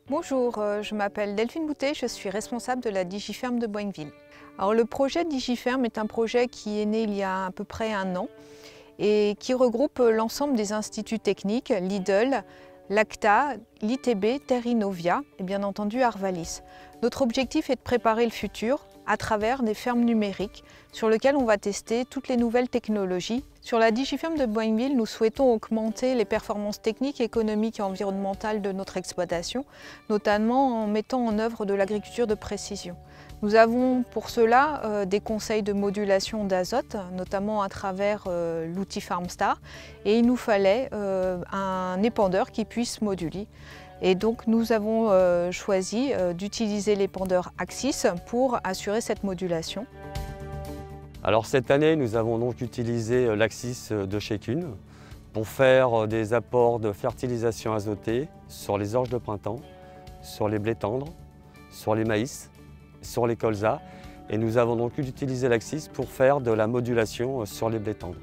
Bonjour, je m'appelle Delphine Boutet, je suis responsable de la Digiferm de Boinville. Alors, le projet Digiferm est un projet qui est né il y a à peu près un an et qui regroupe l'ensemble des instituts techniques, Lidl, l'ACTA, l'ITB, Terrinovia et bien entendu Arvalis. Notre objectif est de préparer le futur à travers des fermes numériques sur lesquelles on va tester toutes les nouvelles technologies. Sur la Digiferm de Boinville, nous souhaitons augmenter les performances techniques, économiques et environnementales de notre exploitation, notamment en mettant en œuvre de l'agriculture de précision. Nous avons pour cela des conseils de modulation d'azote, notamment à travers l'outil FarmStar, et il nous fallait un épandeur qui puisse moduler. Et donc nous avons choisi d'utiliser l'épandeur Axis pour assurer cette modulation. Alors cette année, nous avons donc utilisé l'Axis de chez Kuhn pour faire des apports de fertilisation azotée sur les orges de printemps, sur les blés tendres, sur les maïs, sur les colzas. Et nous avons donc utilisé l'Axis pour faire de la modulation sur les blés tendres.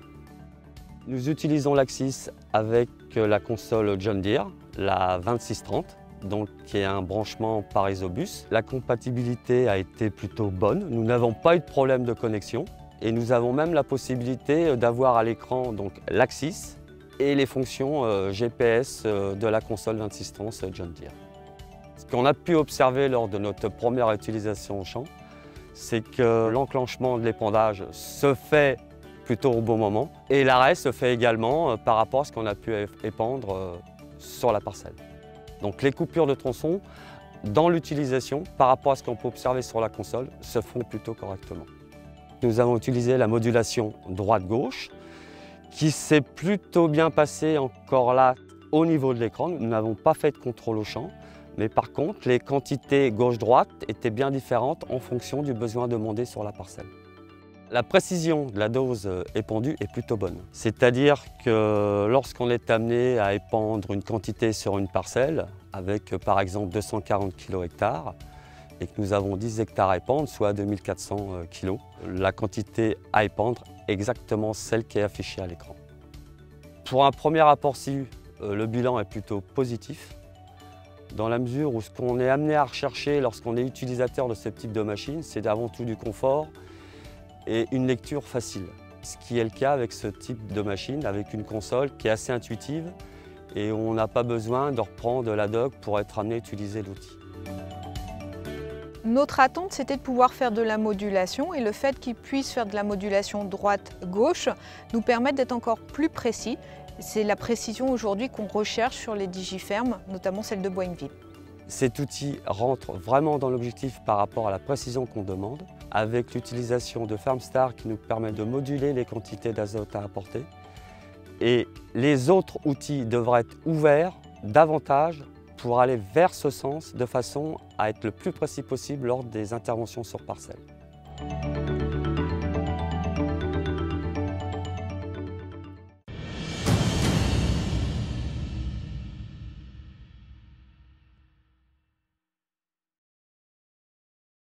Nous utilisons l'Axis avec la console John Deere, la 2630, donc qui est un branchement par Isobus. La compatibilité a été plutôt bonne. Nous n'avons pas eu de problème de connexion et nous avons même la possibilité d'avoir à l'écran l'Axis et les fonctions GPS de la console 2630 John Deere. Ce qu'on a pu observer lors de notre première utilisation au champ, c'est que l'enclenchement de l'épandage se fait plutôt au bon moment et l'arrêt se fait également par rapport à ce qu'on a pu épandre sur la parcelle. Donc les coupures de tronçons dans l'utilisation par rapport à ce qu'on peut observer sur la console se font plutôt correctement. Nous avons utilisé la modulation droite-gauche qui s'est plutôt bien passée encore là au niveau de l'écran. Nous n'avons pas fait de contrôle au champ, mais par contre les quantités gauche-droite étaient bien différentes en fonction du besoin demandé sur la parcelle. La précision de la dose épandue est plutôt bonne. C'est-à-dire que lorsqu'on est amené à épandre une quantité sur une parcelle, avec par exemple 240 kg/ha, et que nous avons 10 hectares à épandre, soit 2400 kg, la quantité à épandre est exactement celle qui est affichée à l'écran. Pour un premier apport SIU, le bilan est plutôt positif, dans la mesure où ce qu'on est amené à rechercher lorsqu'on est utilisateur de ce type de machine, c'est avant tout du confort et une lecture facile. Ce qui est le cas avec ce type de machine, avec une console qui est assez intuitive et on n'a pas besoin de reprendre la doc pour être amené à utiliser l'outil. Notre attente, c'était de pouvoir faire de la modulation et le fait qu'ils puissent faire de la modulation droite-gauche nous permet d'être encore plus précis. C'est la précision aujourd'hui qu'on recherche sur les Digiferm, notamment celle de Boinville. Cet outil rentre vraiment dans l'objectif par rapport à la précision qu'on demande, avec l'utilisation de FarmStar qui nous permet de moduler les quantités d'azote à apporter. Et les autres outils devraient être ouverts davantage pour aller vers ce sens de façon à être le plus précis possible lors des interventions sur parcelle.